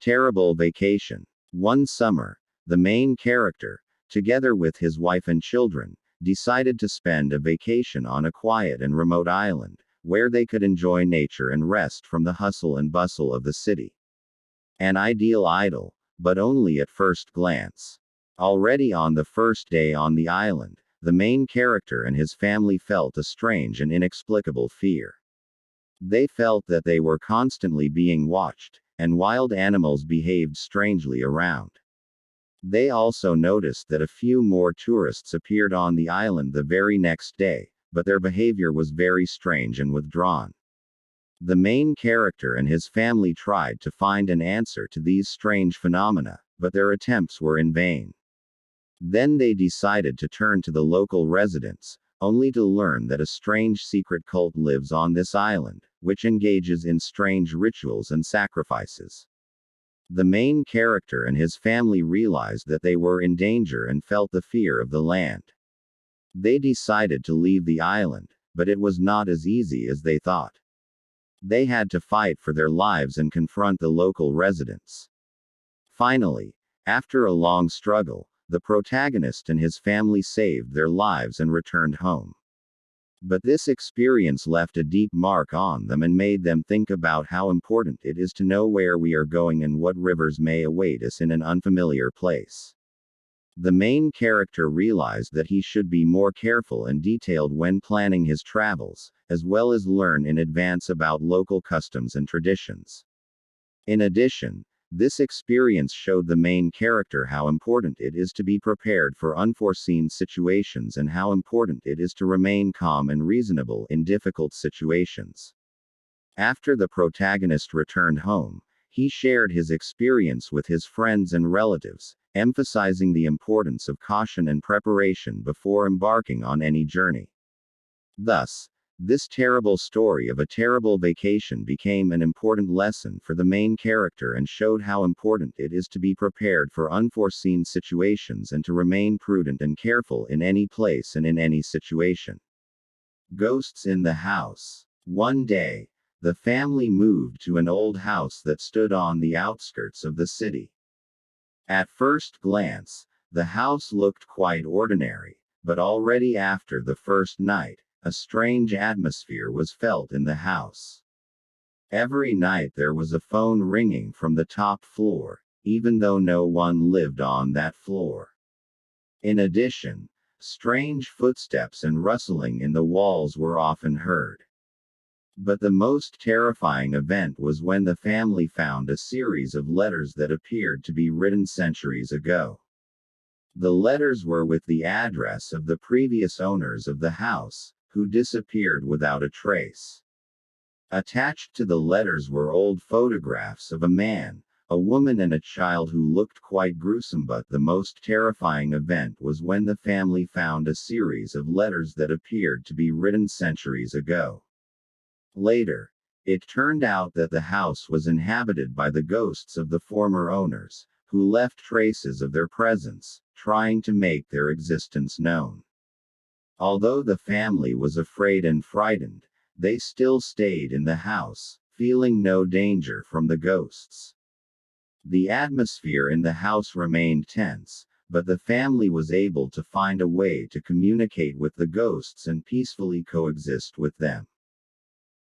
Terrible vacation. One summer, the main character, together with his wife and children, decided to spend a vacation on a quiet and remote island, where they could enjoy nature and rest from the hustle and bustle of the city. An ideal idyll, but only at first glance. Already on the first day on the island, the main character and his family felt a strange and inexplicable fear. They felt that they were constantly being watched, and wild animals behaved strangely around. They also noticed that a few more tourists appeared on the island the very next day, but their behavior was very strange and withdrawn. The main character and his family tried to find an answer to these strange phenomena, but their attempts were in vain. Then they decided to turn to the local residents, only to learn that a strange secret cult lives on this island, which engages in strange rituals and sacrifices. The main character and his family realized that they were in danger and felt the fear of the land. They decided to leave the island, but it was not as easy as they thought. They had to fight for their lives and confront the local residents. Finally, after a long struggle, the protagonist and his family saved their lives and returned home. But this experience left a deep mark on them and made them think about how important it is to know where we are going and what rivers may await us in an unfamiliar place. The main character realized that he should be more careful and detailed when planning his travels, as well as learn in advance about local customs and traditions. In addition, this experience showed the main character how important it is to be prepared for unforeseen situations and how important it is to remain calm and reasonable in difficult situations. After the protagonist returned home, he shared his experience with his friends and relatives, emphasizing the importance of caution and preparation before embarking on any journey. Thus, this terrible story of a terrible vacation became an important lesson for the main character and showed how important it is to be prepared for unforeseen situations and to remain prudent and careful in any place and in any situation. Ghosts in the house. One day, the family moved to an old house that stood on the outskirts of the city. At first glance, the house looked quite ordinary, but already after the first night, a strange atmosphere was felt in the house. Every night there was a phone ringing from the top floor, even though no one lived on that floor. In addition, strange footsteps and rustling in the walls were often heard. But the most terrifying event was when the family found a series of letters that appeared to be written centuries ago. The letters were with the address of the previous owners of the house, who disappeared without a trace. Attached to the letters were old photographs of a man, a woman and a child who looked quite gruesome, but the most terrifying event was when the family found a series of letters that appeared to be written centuries ago. Later, it turned out that the house was inhabited by the ghosts of the former owners, who left traces of their presence, trying to make their existence known. Although the family was afraid and frightened, they still stayed in the house, feeling no danger from the ghosts. The atmosphere in the house remained tense, but the family was able to find a way to communicate with the ghosts and peacefully coexist with them.